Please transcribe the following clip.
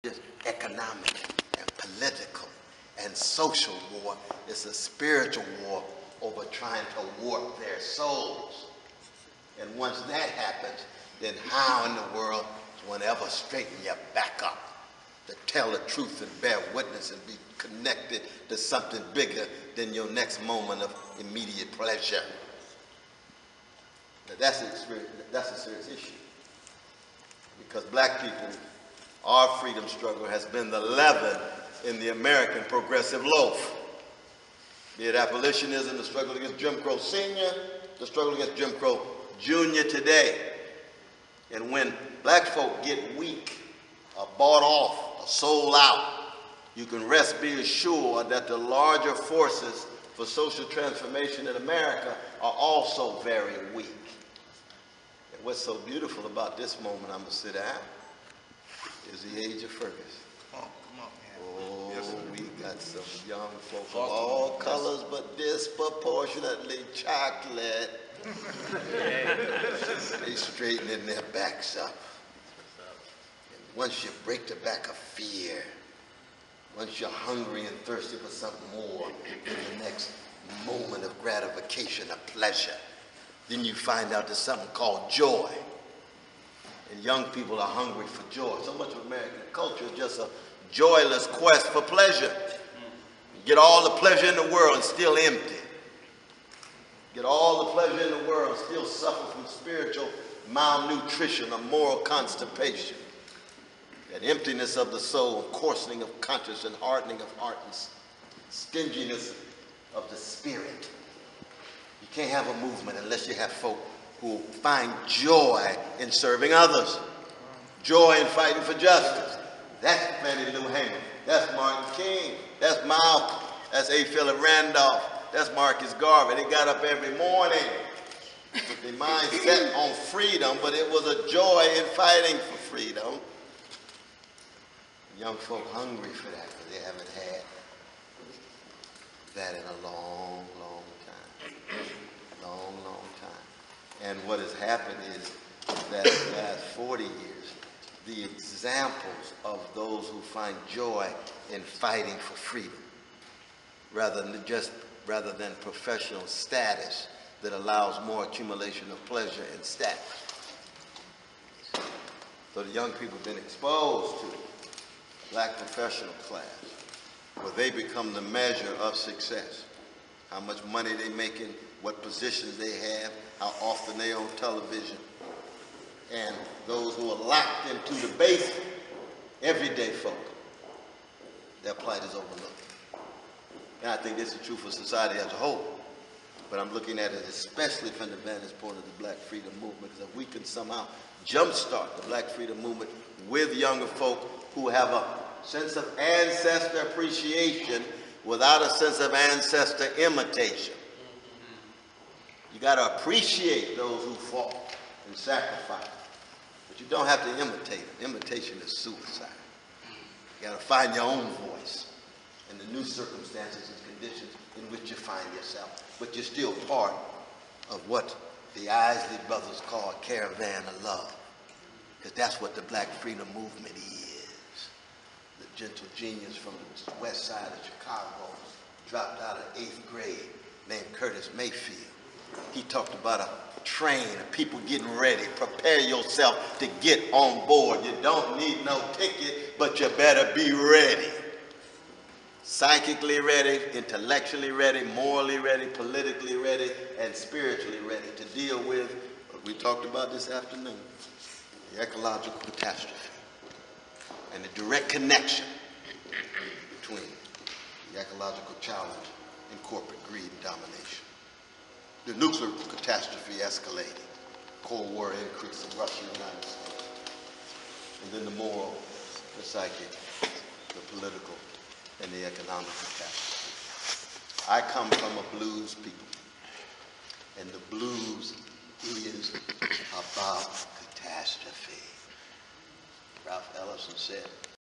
just economic and political and social war. It's a spiritual war over trying to warp their souls. And once that happens, then how in the world does one ever straighten your back up to tell the truth and bear witness and be connected to something bigger than your next moment of immediate pleasure? Now that's a serious issue. Because black people, our freedom struggle has been the leaven in the American progressive loaf. Be it abolitionism, the struggle against Jim Crow Senior, the struggle against Jim Crow Junior today. And when black folk get weak, or bought off, or sold out, you can rest be assured that the larger forces for social transformation in America are also very weak. And what's so beautiful about this moment, I'm gonna sit down, is the age of Ferguson. Come on, man. Oh, yes, we got some young folk of all colors, but disproportionately chocolate. They straightening their backs up. And once you break the back of fear, once you're hungry and thirsty for something more in the next moment of gratification, of pleasure, then you find out there's something called joy. And young people are hungry for joy. So much of American culture is just a joyless quest for pleasure. You get all the pleasure in the world and still empty. Get all the pleasure in the world and still suffer from spiritual malnutrition or moral constipation. That emptiness of the soul, coarsening of conscience and hardening of heart and stinginess of the spirit. You can't have a movement unless you have folk who find joy in serving others, joy in fighting for justice. That's Fannie Lou Hamer. That's Martin King. That's Malcolm. That's A. Philip Randolph. That's Marcus Garvey. They got up every morning with their mind set on freedom, but it was a joy in fighting for freedom. Young folk hungry for that because they haven't had that in a long, long time. Long, long time. And what has happened is that in the last 40 years, the examples of those who find joy in fighting for freedom, rather than professional status that allows more accumulation of pleasure and status. So the young people have been exposed to black professional class, where they become the measure of success. How much money they making, what positions they have, how often they on television. And those who are locked into the basement, everyday folk, their plight is overlooked. And I think this is true for society as a whole. But I'm looking at it especially from the vantage point of the Black Freedom Movement, because if we can somehow jumpstart the Black Freedom Movement with younger folk who have a sense of ancestor appreciation without a sense of ancestor imitation. You got to appreciate those who fought and sacrificed, but you don't have to imitate them. Imitation is suicide. You got to find your own voice in the new circumstances and conditions in which you find yourself, but you're still part of what the Isley brothers call a caravan of love, because that's what the Black Freedom Movement is. The gentle genius from the west side of Chicago dropped out of 8th grade named Curtis Mayfield. He talked about a train of people getting ready. Prepare yourself to get on board. You don't need no ticket, but you better be ready. Psychically ready, intellectually ready, morally ready, politically ready, and spiritually ready to deal with what we talked about this afternoon, the ecological catastrophe and the direct connection between the ecological challenge and corporate greed and domination. The nuclear catastrophe escalating, Cold War increase in Russia and the United States, and then the moral, the psychic, the political, and the economic catastrophe. I come from a blues people, and the blues is about catastrophe. Ralph Ellison said,